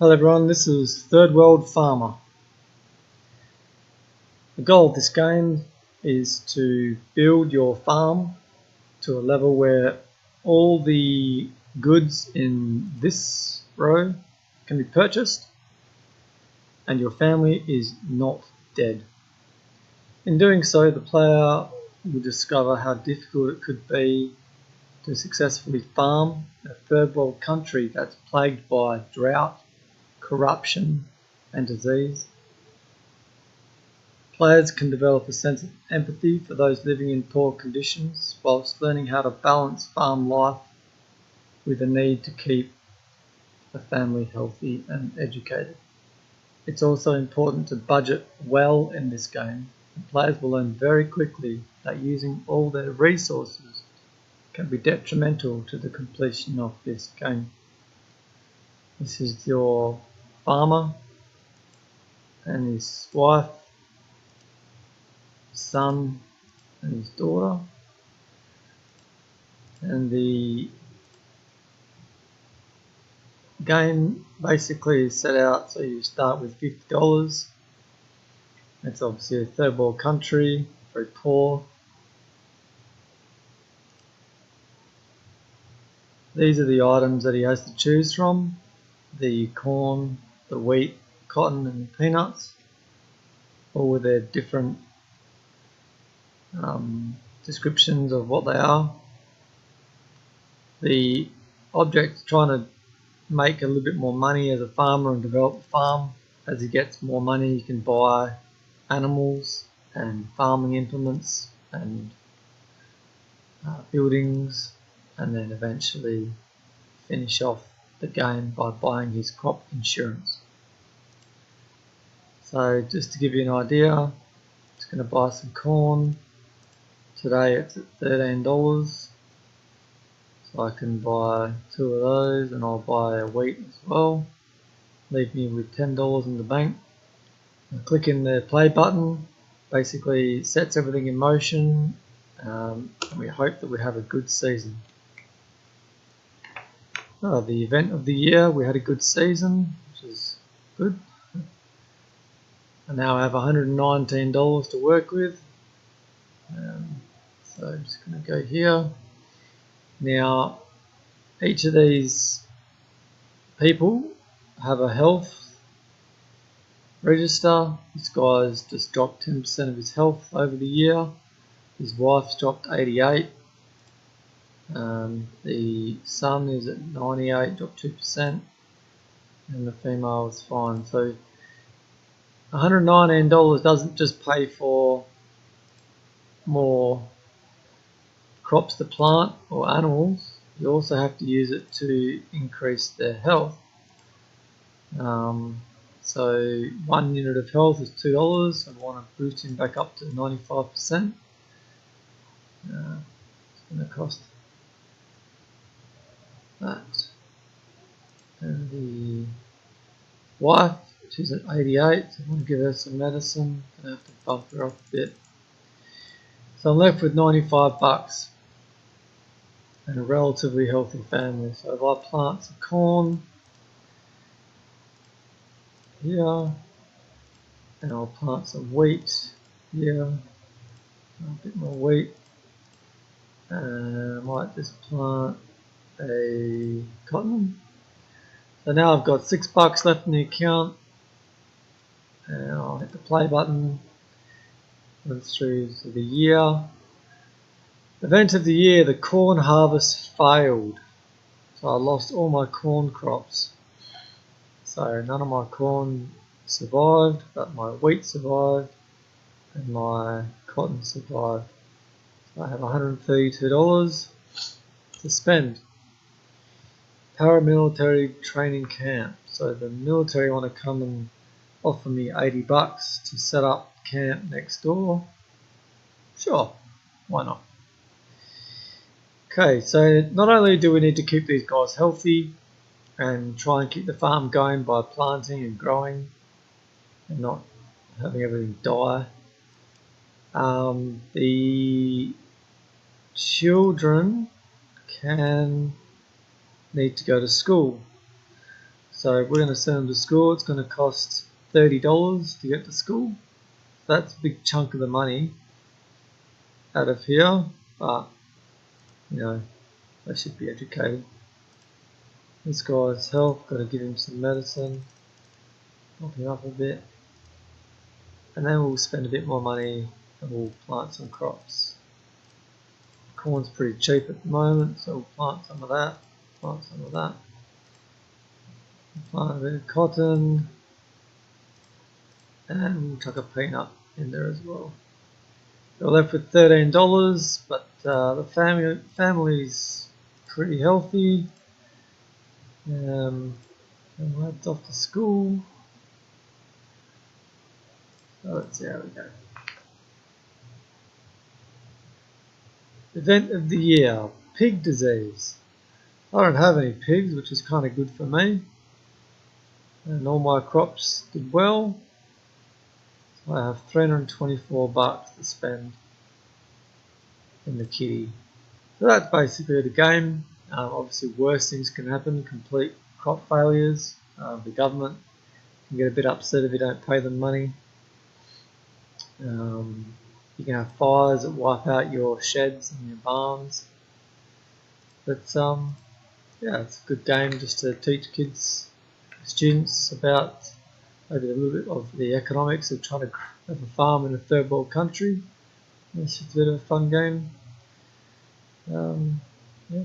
Hello everyone, this is Third World Farmer. The goal of this game is to build your farm to a level where all the goods in this row can be purchased and your family is not dead. In doing so, the player will discover how difficult it could be to successfully farm in a third world country that's plagued by drought, corruption and disease. Players can develop a sense of empathy for those living in poor conditions whilst learning how to balance farm life with the need to keep the family healthy and educated. It's also important to budget well in this game, and players will learn very quickly that using all their resources can be detrimental to the completion of this game. This is your farmer and his wife, son and his daughter, and the game basically is set out so you start with $50. It's obviously a third world country, very poor. These are the items that he has to choose from: the corn, the wheat, cotton and peanuts, all with their different descriptions of what they are. The object is trying to make a little bit more money as a farmer and develop the farm. As he gets more money, he can buy animals and farming implements and buildings, and then eventually finish off the game by buying his crop insurance. So just to give you an idea, I'm just going to buy some corn. Today it's at $13, so I can buy 2 of those, and I'll buy a wheat as well. Leave me with $10 in the bank. Clicking the play button basically sets everything in motion, and we hope that we have a good season. The event of the year, we had a good season, which is good. And now I have $119 to work with. So I'm just going to go here. Now, each of these people have a health register. This guy's just dropped 10% of his health over the year. His wife's dropped 88. The son is at 98, dropped 2%, and the female is fine. So $119 doesn't just pay for more crops to plant or animals, you also have to use it to increase their health. So 1 unit of health is $2. I want to boost him back up to 95%. It's going to cost that. And the wife, she's at 88, so I want to give her some medicine. I have to bump her up a bit. So I'm left with $95 and a relatively healthy family. So if I plant some corn here, and I'll plant some wheat here, a bit more wheat, and I might just plant a cotton. So now I've got $6 left in the account, and I'll hit the play button. Runs through to the year. Event of the year, the corn harvest failed. So I lost all my corn crops. So none of my corn survived, but my wheat survived and my cotton survived. So I have $132 to spend. Paramilitary training camp. So the military want to come and offer me $80 to set up camp next door. Sure, why not? Okay, so not only do we need to keep these guys healthy and try and keep the farm going by planting and growing and not having everything die, the children need to go to school. So we're going to send them to school. It's going to cost $30 to get to school. That's a big chunk of the money out of here, but you know, they should be educated. This guy's health, got to give him some medicine, knock him up a bit, and then we'll spend a bit more money and we'll plant some crops. Corn's pretty cheap at the moment, so we'll plant some of that, plant some of that, plant a bit of cotton, and we'll chuck a peanut in there as well. We're left with $13, but the family's pretty healthy. And we'll head off to school. So let's see how we go. Event of the year, pig disease. I don't have any pigs, which is kind of good for me. And all my crops did well. So I have $324 to spend in the kitty. So that's basically the game. Obviously worse things can happen, complete crop failures. The government can get a bit upset if you don't pay them money. You can have fires that wipe out your sheds and your barns. But yeah, it's a good game just to teach students about maybe a little bit of the economics of trying to have a farm in a third world country. It's just a bit of a fun game. Yeah.